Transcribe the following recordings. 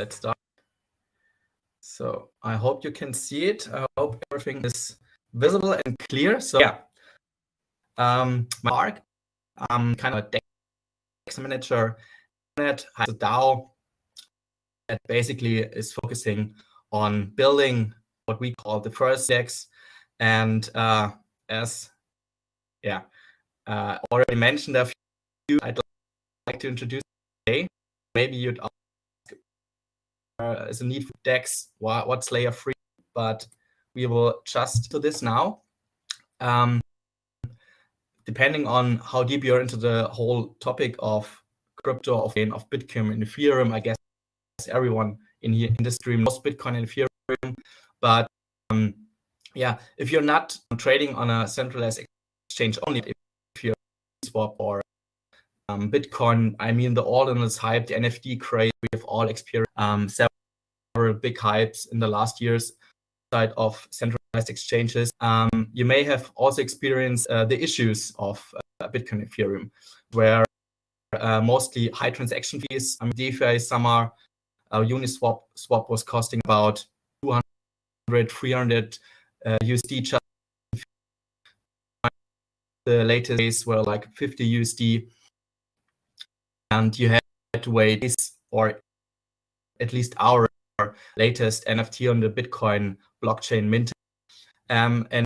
let's start. So I hope you can see it. I hope everything is visible and clear. So yeah, Mark, I'm kind of a DEX manager that has a DAO that basically is focusing on building what we call the first DEX. And as already mentioned a few, I'd like to introduce today. Maybe you'd ask, is a need for DEX, what's layer 3? But we will just do this now. Depending on how deep you're into the whole topic of crypto, of Bitcoin and Ethereum, I guess everyone in here in the stream knows Bitcoin and Ethereum. But yeah, if you're not trading on a centralized exchange only, if you're swap or Bitcoin, I mean the all-in-this hype, the NFT craze, we have all experienced several big hypes in the last years side of centralized exchanges. You may have also experienced the issues of Bitcoin and Ethereum, where mostly high transaction fees. DeFi summer, Uniswap swap was costing about 200, 300 USD. Just the latest days were like 50 USD, and you had to wait this or at least our latest NFT on the Bitcoin blockchain minted, and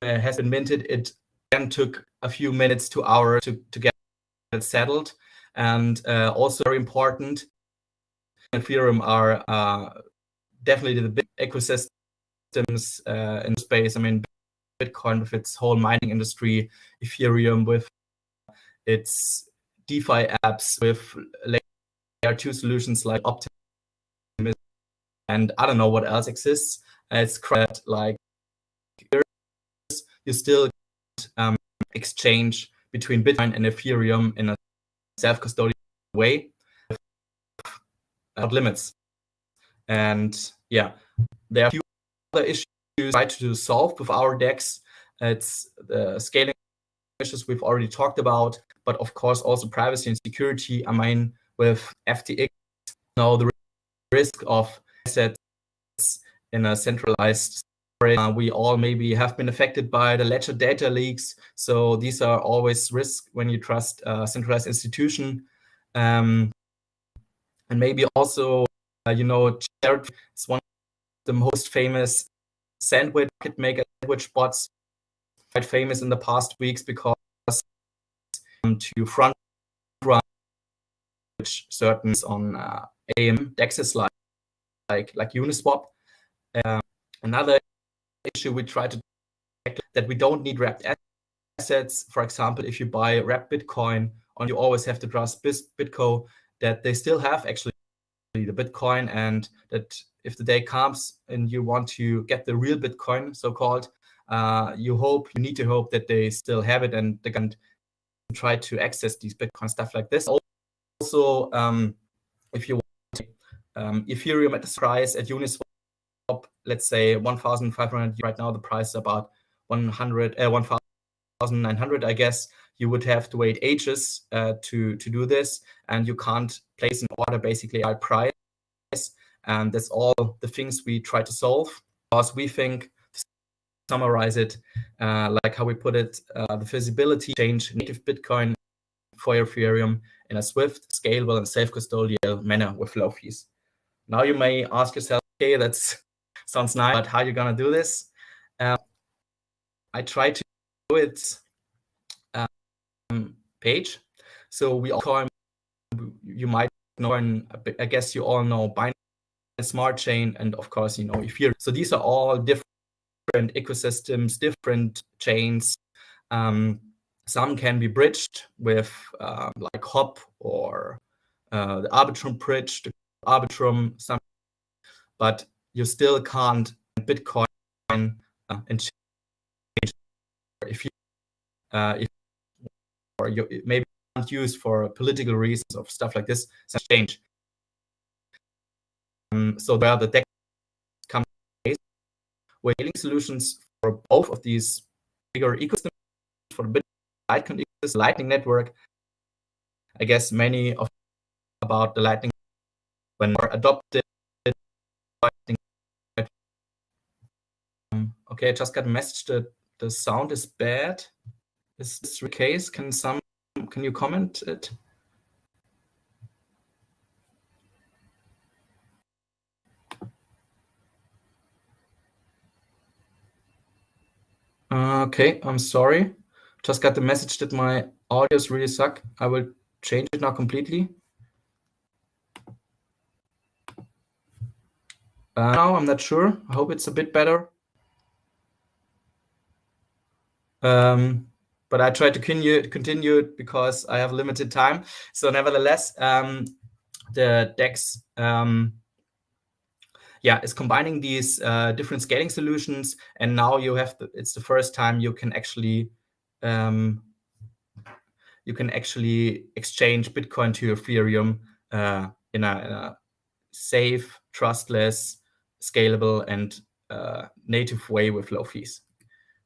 has been minted. It then took a few minutes to hours to get it settled. And also very important, Ethereum are definitely the big ecosystems in space. I mean, Bitcoin with its whole mining industry, Ethereum with its DeFi apps, with layer 2 solutions like Optimism, and I don't know what else exists. It's correct, like you still exchange between Bitcoin and Ethereum in a self-custodial way without limits. And yeah, there are a few other issues we try to solve with our DEX. It's the scaling issues we've already talked about, but of course also privacy and security. I mean, with FTX, now the risk of assets in a centralized storage, we all maybe have been affected by the ledger data leaks. So these are always risks when you trust a centralized institution. And maybe also, Charity is one of the most famous sandwich market maker sandwich bots, quite famous in the past weeks because to front run which certain on AM DEXs like Uniswap. Another issue we try to check that we don't need wrapped assets. For example, if you buy wrapped Bitcoin, you always have to trust Bitco that they still have actually the Bitcoin, and that if the day comes and you want to get the real Bitcoin, so-called, you need to hope that they still have it and they can try to access these Bitcoin, stuff like this. Also, if you want Ethereum at the price at Uniswap, let's say 1,500, right now the price is about 1,900, I guess. You would have to wait ages to do this, and you can't place an order basically at price. And that's all the things we try to solve, because we think, to summarize it, like how we put it, the feasibility change native Bitcoin for Ethereum in a swift, scalable, and self-custodial manner with low fees. Now you may ask yourself, okay, that sounds nice, but how are you gonna do this? I try to do it page. So we all, you might know, and I guess you all know Binance Smart Chain, and of course, Ethereum. So these are all different ecosystems, different chains. Some can be bridged with like Hop or the Arbitrum bridge, the Arbitrum, but you still can't Bitcoin and change if you maybe can't use for political reasons or stuff like this, change. So there are the DEX companies waiting solutions for both of these bigger ecosystems, for the Bitcoin ecosystem, Lightning Network. I guess many of about the Lightning when more adopted Okay, I just got a message that the sound is bad. Is this the case? Can you comment it? Okay, I'm sorry. Just got the message that my audios really suck. I will change it now completely. Now I'm not sure. I hope it's a bit better. But I try to continue it because I have limited time. So nevertheless, the DEX is combining these different scaling solutions, and now you have it's the first time you can actually exchange Bitcoin to Ethereum in a safe, trustless, scalable, and native way with low fees.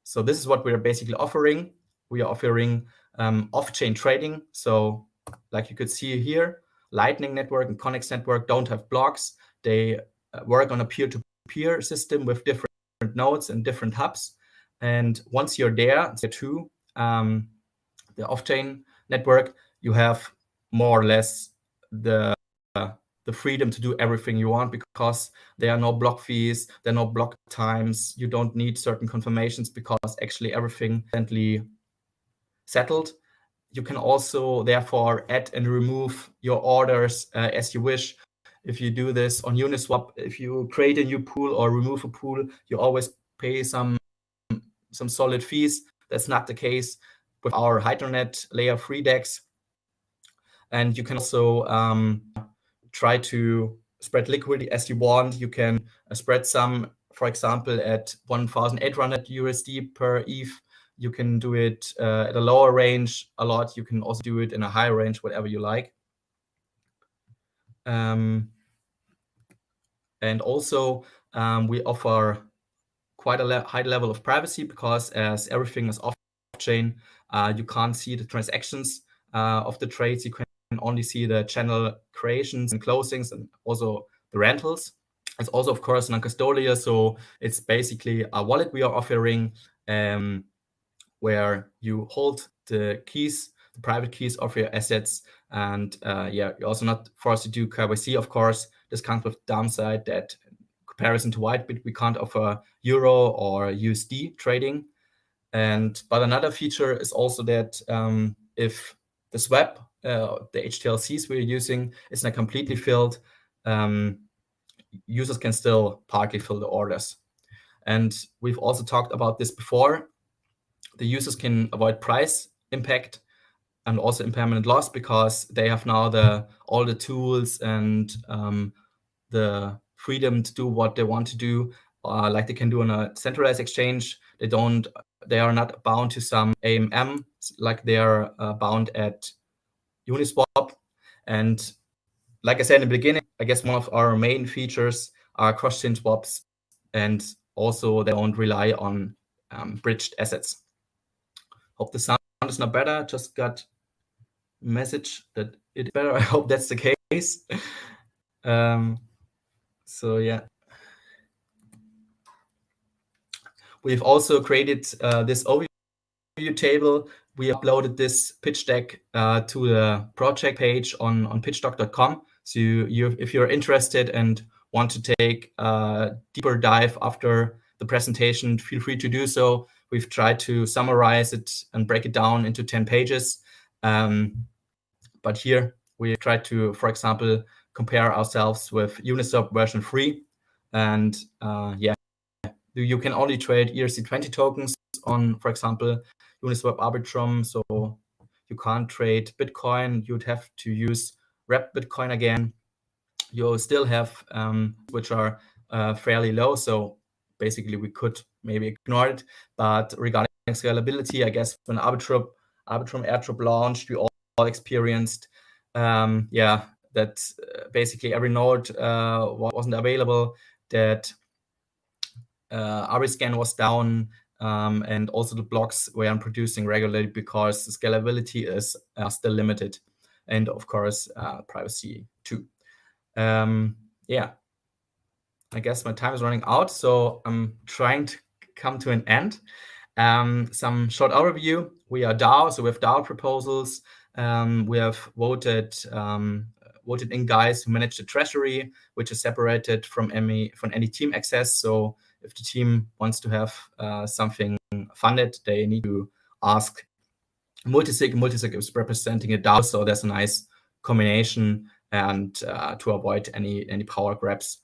So this is what we're basically offering. We are offering off-chain trading. So like you could see here, Lightning Network and Connex Network don't have blocks. They work on a peer-to-peer system with different nodes and different hubs. And once you're there, to the off-chain network, you have more or less the freedom to do everything you want because there are no block fees, there are no block times. You don't need certain confirmations because actually everything is instantly settled. You can also therefore add and remove your orders as you wish. If you do this on Uniswap, if you create a new pool or remove a pool, you always pay some solid fees. That's not the case with our Hydranet layer 3 DEX. And you can also try to spread liquidity as you want. You can spread some, for example, at 1,800 USD per ETH. You can do it at a lower range a lot. You can also do it in a higher range, whatever you like. And also, we offer quite a high level of privacy because as everything is off-chain, you can't see the transactions of the trades. You can only see the channel creations and closings and also the rentals. It's also, of course, non-custodial, so it's basically a wallet we are offering where you hold the keys, the private keys of your assets, and you're also not forced to do KYC, of course. This comes with downside that in comparison to WhiteBIT, we can't offer Euro or USD trading. But another feature is also that if the swap, the HTLCs we're using, is not completely filled, users can still partly fill the orders. And we've also talked about this before. The users can avoid price impact and also impermanent loss because they have now all the tools and the freedom to do what they want to do, like they can do on a centralized exchange. They are not bound to some AMM like they are bound at Uniswap. And like I said in the beginning, I guess one of our main features are cross-chain swaps, and also they don't rely on bridged assets. Hope the sound is not better. Just got a message that it's better. I hope that's the case. So yeah. We've also created this overview table. We uploaded this pitch deck to the project page on pitchdoc.com. So if you're interested and want to take a deeper dive after the presentation, feel free to do so. We've tried to summarize it and break it down into 10 pages. But here we tried to, for example, compare ourselves with Uniswap version 3. And you can only trade ERC20 tokens on, for example, Uniswap Arbitrum. So you can't trade Bitcoin. You'd have to use wrapped Bitcoin again. You still have which are fairly low. So basically, we could maybe ignore it. But regarding scalability, I guess when Arbitrum airdrop launched, we all experienced that basically every node wasn't available, that Arbiscan was down, and also the blocks weren't producing regularly because the scalability is still limited, and of course privacy too. I guess my time is running out, so I'm trying to come to an end. Some short overview. We are DAO, so we have DAO proposals. We have voted in guys who manage the treasury, which is separated from any team access. So if the team wants to have something funded, they need to ask multisig. Multisig is representing a DAO, so there's a nice combination and to avoid any power grabs.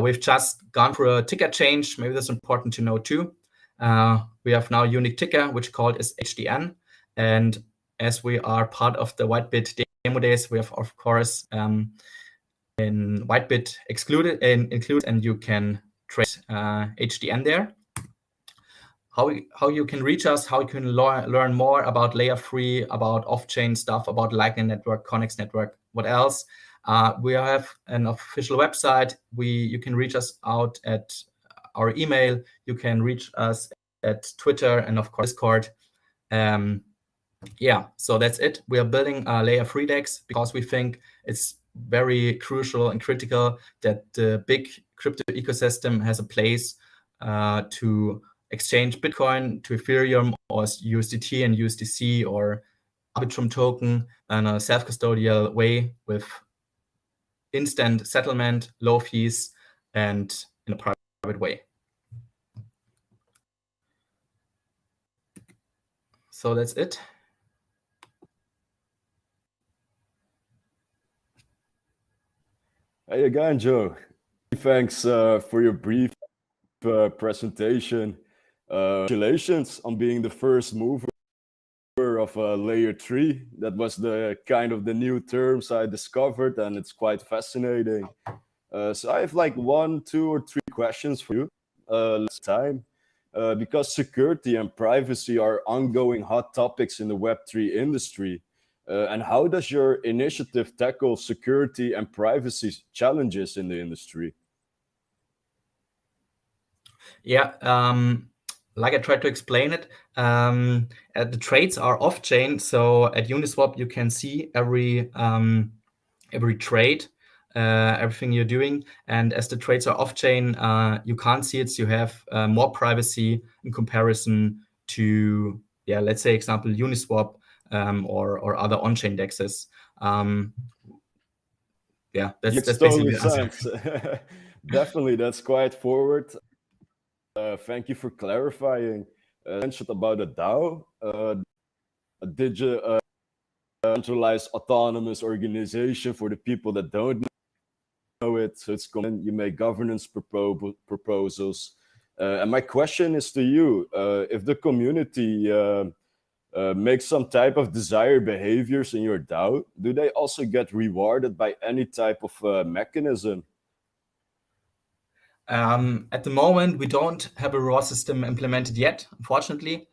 We've just gone through a ticker change. Maybe that's important to know too. We have now a unique ticker, which called is HDN. And as we are part of the WhiteBIT DemoDays, we have, of course, in WhiteBIT included, and you can trade HDN there. How you can reach us, how you can learn more about layer 3, about off-chain stuff, about Lightning Network, Connex Network, what else? We have an official website. You can reach us out at our email. You can reach us at Twitter and, of course, Discord. Yeah, so that's it. We are building layer 3 DEX because we think it's very crucial and critical that the big crypto ecosystem has a place to exchange Bitcoin to Ethereum or USDT and USDC or Arbitrum token in a self-custodial way with instant settlement, low fees, and in a private way. So that's it. Hey again, Joe. Thanks for your brief presentation. Congratulations on being the first mover of layer 3. That was the kind of the new terms I discovered, and it's quite fascinating. So I have like 1, 2, or 3 questions for you last time. Because security and privacy are ongoing hot topics in the Web3 industry. And how does your initiative tackle security and privacy challenges in the industry? Yeah, like I tried to explain it, the trades are off-chain. So at Uniswap, you can see every trade, everything you're doing. And as the trades are off-chain, you can't see it. So you have more privacy in comparison to, yeah, let's say, example, Uniswap or other on-chain dexes. Yeah, that's totally basically the answer. sense. Definitely, that's quite forward. Thank you for clarifying. Mentioned about a DAO, a digital centralized autonomous organization for the people that don't know it. So it's you make governance proposals. And my question is to you: if the community makes some type of desired behaviors in your DAO, do they also get rewarded by any type of mechanism? At the moment, we don't have a raw system implemented yet, unfortunately.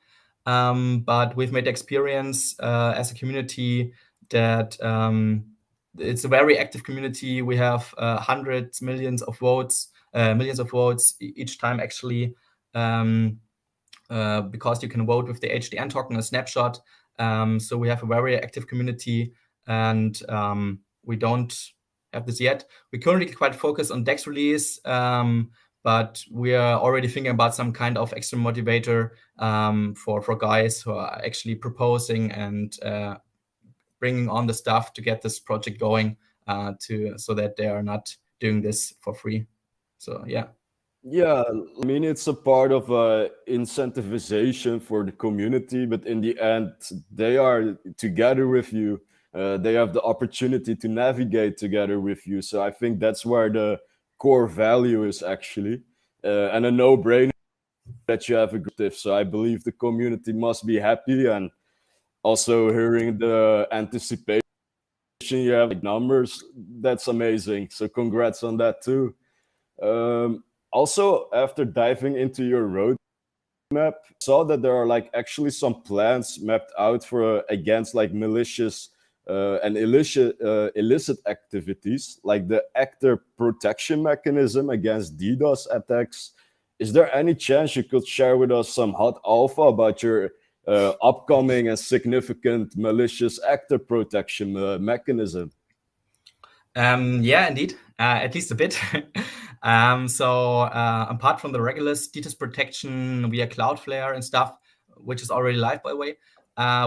But we've made experience as a community that it's a very active community. We have hundreds, millions of votes each time, actually, because you can vote with the HDN token, a snapshot. So we have a very active community, and we don't have this yet. We're currently quite focused on DEX release, but we are already thinking about some kind of extra motivator for guys who are actually proposing and bringing on the stuff to get this project going, so that they are not doing this for free. So yeah. Yeah, I mean, it's a part of incentivization for the community, but in the end, they are together with you. They have the opportunity to navigate together with you. So I think that's where the core value is actually, and a no-brainer that you have a group. So I believe the community must be happy, and also hearing the anticipation you have like numbers, that's amazing. So congrats on that too. Also, after diving into your roadmap, saw that there are like actually some plans mapped out for against like malicious and illicit activities, like the actor protection mechanism against DDoS attacks. Is there any chance you could share with us some hot alpha about your upcoming and significant malicious actor protection mechanism? Yeah, indeed, at least a bit. So apart from the regular DDoS protection via Cloudflare and stuff, which is already live, by the way,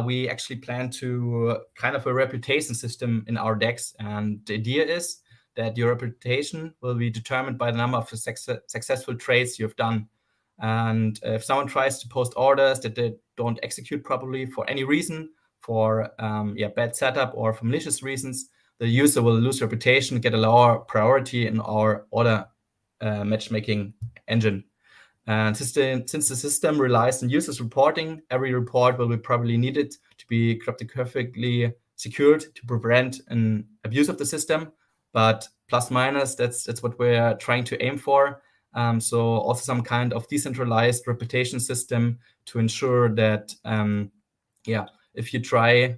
we actually plan to kind of a reputation system in our DEX. And the idea is that your reputation will be determined by the number of successful trades you've done. And if someone tries to post orders that they don't execute properly for any reason, for bad setup or for malicious reasons, the user will lose reputation, get a lower priority in our order matchmaking engine. And since the system relies on users reporting, every report will be probably needed to be cryptographically secured to prevent an abuse of the system. But plus minus, that's what we're trying to aim for. So also some kind of decentralized reputation system to ensure that, if you try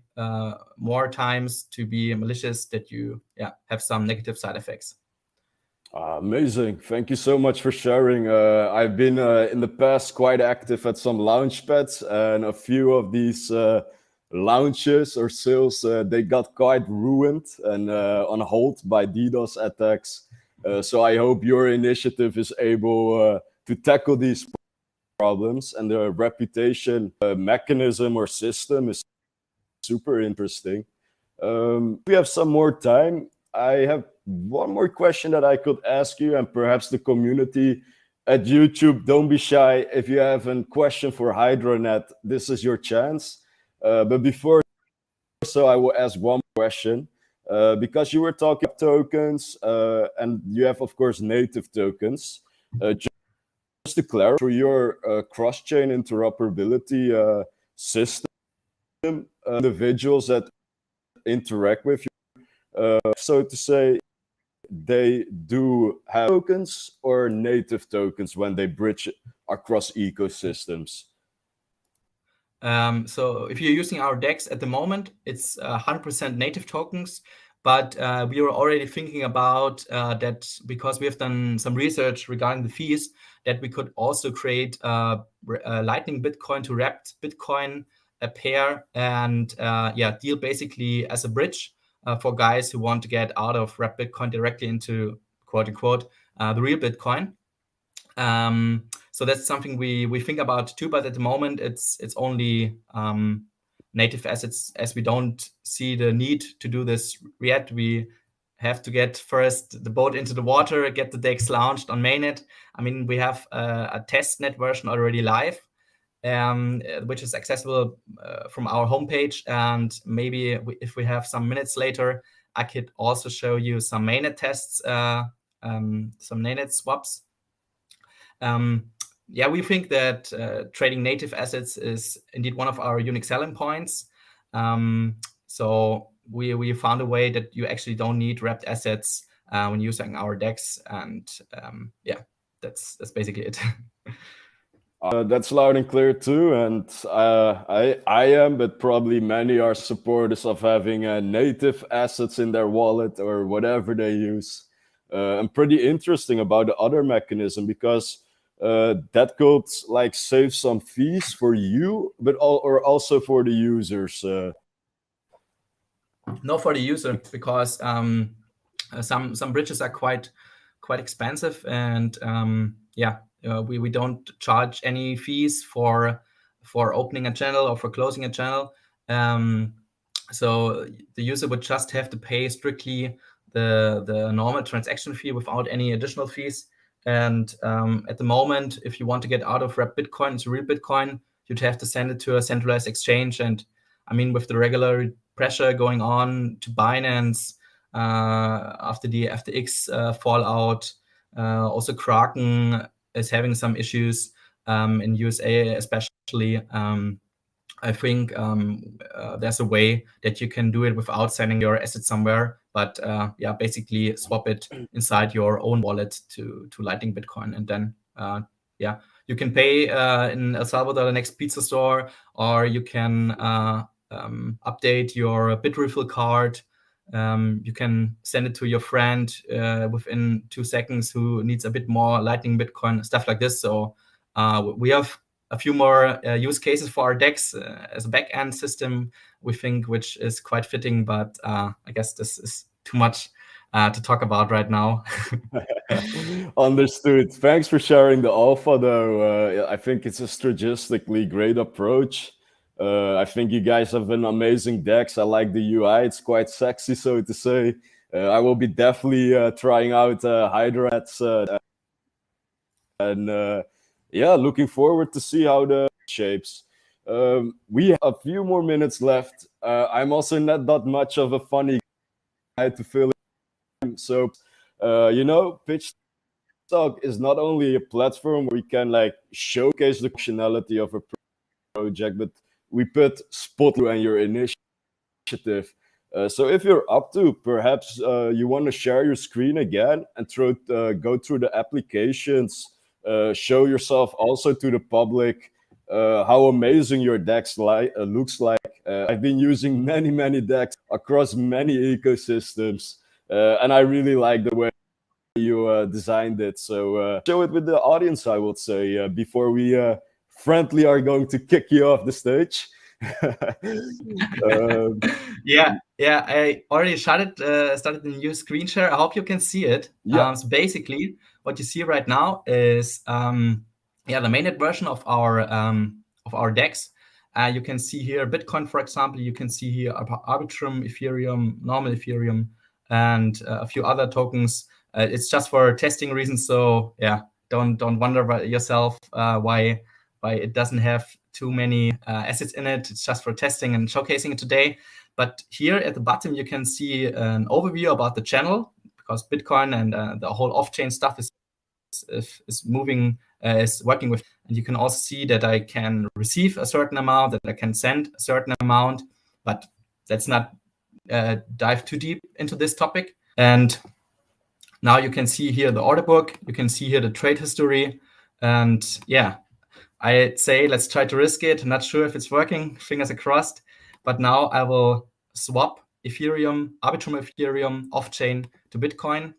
more times to be malicious, that you have some negative side effects. Amazing. Thank you so much for sharing. I've been in the past quite active at some launch pads, and a few of these launches or sales, they got quite ruined and on hold by DDoS attacks. So I hope your initiative is able to tackle these problems, and the reputation mechanism or system is super interesting. We have some more time. I have one more question that I could ask you, and perhaps the community at YouTube, don't be shy. If you have a question for Hydranet, this is your chance. But before, so I will ask one question. Because you were talking tokens, and you have, of course, native tokens. Just to clarify, for your cross-chain interoperability system, individuals that interact with you, so to say, they do have tokens or native tokens when they bridge across ecosystems? So if you're using our DEX at the moment, it's 100% native tokens. But we were already thinking about that, because we have done some research regarding the fees, that we could also create a Lightning Bitcoin to wrapped Bitcoin pair and deal basically as a bridge for guys who want to get out of wrapped Bitcoin directly into, quote unquote, the real Bitcoin. So that's something we think about too, but at the moment it's only native assets, as we don't see the need to do this yet. We have to get first the boat into the water, get the DEX launched on mainnet. I mean, we have a testnet version already live, which is accessible from our homepage. And maybe if we have some minutes later, I could also show you some mainnet tests, some mainnet swaps. We think that trading native assets is indeed one of our unique selling points. So we found a way that you actually don't need wrapped assets when using our DEX, and that's basically it. That's loud and clear too, and I am, but probably many are supporters of having native assets in their wallet or whatever they use. And pretty interesting about the other mechanism, because that could like save some fees for you, but or also for the users. No, for the user, because some bridges are quite expensive, and we don't charge any fees for opening a channel or for closing a channel. So the user would just have to pay strictly the normal transaction fee without any additional fees. And at the moment, if you want to get out of wrapped Bitcoin into real Bitcoin, you'd have to send it to a centralized exchange. And I mean, with the regular pressure going on to Binance after the FTX fallout, also Kraken is having some issues in USA, especially. I think there's a way that you can do it without sending your assets somewhere, but basically swap it inside your own wallet to Lightning Bitcoin, and then you can pay in El Salvador, the next pizza store, or you can update your Bitrefill card. You can send it to your friend within 2 seconds who needs a bit more Lightning Bitcoin, stuff like this. So we have a few more use cases for our DEX as a back-end system, we think, which is quite fitting. But I guess this is too much to talk about right now. Understood. Thanks for sharing the alpha, though. I think it's a strategically great approach. I think you guys have an amazing DEX. I like the UI. It's quite sexy, so to say. I will be definitely trying out Hydranet's and yeah, looking forward to see how the shapes. We have a few more minutes left. I'm also not that much of a funny guy to fill in, so Pitch Talk is not only a platform where we can like showcase the functionality of a project, but we put spotlight on your initiative. So if you're up to, perhaps you want to share your screen again and go through the applications, show yourself also to the public how amazing your DEX looks like. I've been using many DEX across many ecosystems, and I really like the way you designed it. So show it with the audience, I would say, before we friendly are going to kick you off the stage. Yeah, I already started the new screen share. I hope you can see it. Yeah. So basically, what you see right now is the mainnet version of our DEX. You can see here Bitcoin, for example. You can see here Arbitrum, Ethereum, normal Ethereum, and a few other tokens. It's just for testing reasons. So yeah, don't wonder about yourself why it doesn't have too many assets in it. It's just for testing and showcasing it today. But here at the bottom, you can see an overview about the channel, because Bitcoin and the whole off-chain stuff is moving, is working with. And you can also see that I can receive a certain amount, that I can send a certain amount, but let's not dive too deep into this topic. And now you can see here the order book, you can see here the trade history, and yeah, I'd say let's try to risk it. I'm not sure if it's working, fingers are crossed, but now I will swap Ethereum, Arbitrum Ethereum off-chain to Bitcoin.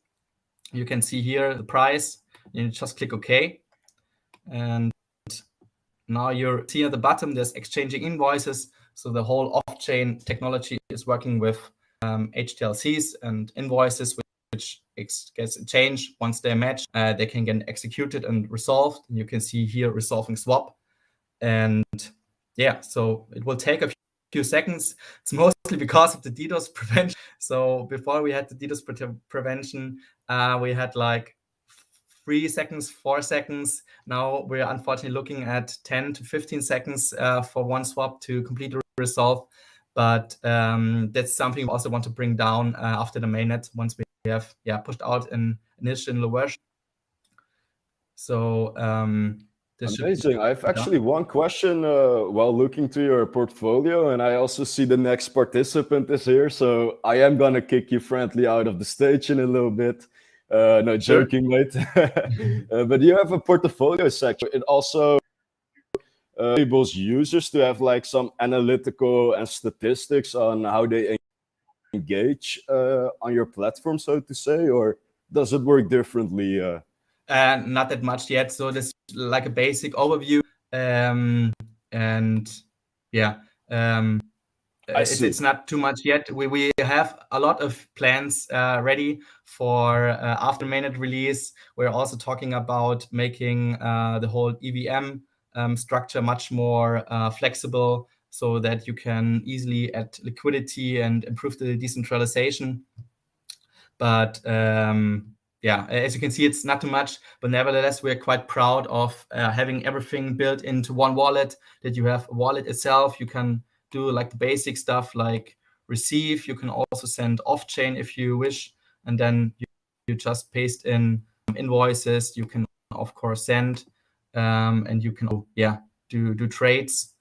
You can see here the price, you just click OK. And now you're seeing at the bottom, there's exchanging invoices. So the whole off-chain technology is working with HTLCs and invoices, which gets exchanged. Once they're matched, they can get executed and resolved. And you can see here resolving swap. And yeah, so it will take a few seconds. It's mostly because of the DDoS prevention. So before we had the DDoS prevention, we had like 3 seconds, 4 seconds. Now we're unfortunately looking at 10 to 15 seconds for one swap to completely resolve. But that's something we also want to bring down after the mainnet once we have pushed out an initial version. So amazing. I have actually one question while looking to your portfolio, and I also see the next participant is here. So I am going to kick you friendly out of the stage in a little bit. No, joking, mate. But you have a portfolio section. It also enables users to have like some analytical and statistics on how they engage on your platform, so to say, or does it work differently? Not that much yet. So this is like a basic overview, and yeah, it's not too much yet. We have a lot of plans ready for after mainnet release. We're also talking about making the whole EVM structure much more flexible, so that you can easily add liquidity and improve the decentralization. But yeah, as you can see, it's not too much, but nevertheless, we're quite proud of having everything built into one wallet, that you have a wallet itself. You can do like the basic stuff like receive. You can also send off-chain if you wish, and then you just paste in invoices. You can, of course, send, and you can, do trades.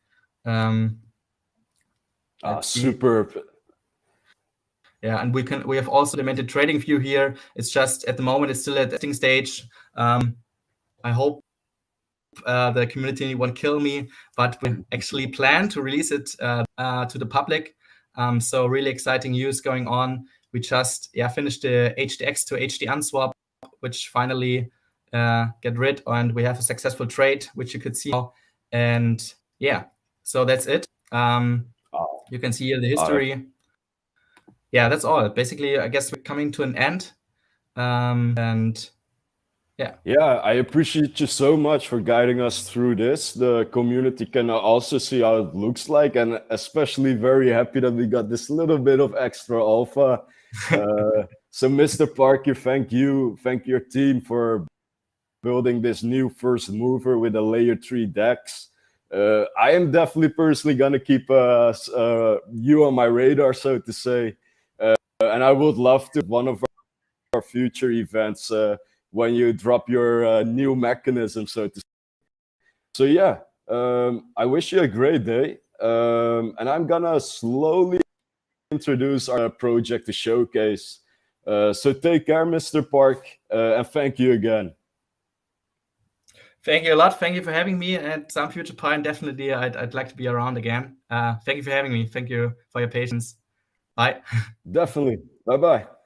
Superb. Yeah, and we have also implemented trading view here. It's just at the moment it's still at the testing stage. I hope the community won't kill me, but we actually plan to release it to the public. So really exciting news going on. We just finished the HDX to HDN swap, which finally get rid, and we have a successful trade, which you could see now. And yeah, so that's it. You can see here the history. yeah, that's all. Basically, I guess we're coming to an end. And yeah. Yeah, I appreciate you so much for guiding us through this. The community can also see how it looks like, and especially very happy that we got this little bit of extra alpha. So, Mr. Parker, thank your team for building this new first mover with a layer 3 DEX. I am definitely personally gonna keep you on my radar, so to say, and I would love to one of our future events when you drop your new mechanism, so to say. So yeah, I wish you a great day, and I'm gonna slowly introduce our project to showcase. So take care, Mr. Park, and thank you again. Thank you a lot. Thank you for having me at some future point. Definitely, I'd like to be around again. Thank you for having me. Thank you for your patience. Bye. Definitely. Bye-bye.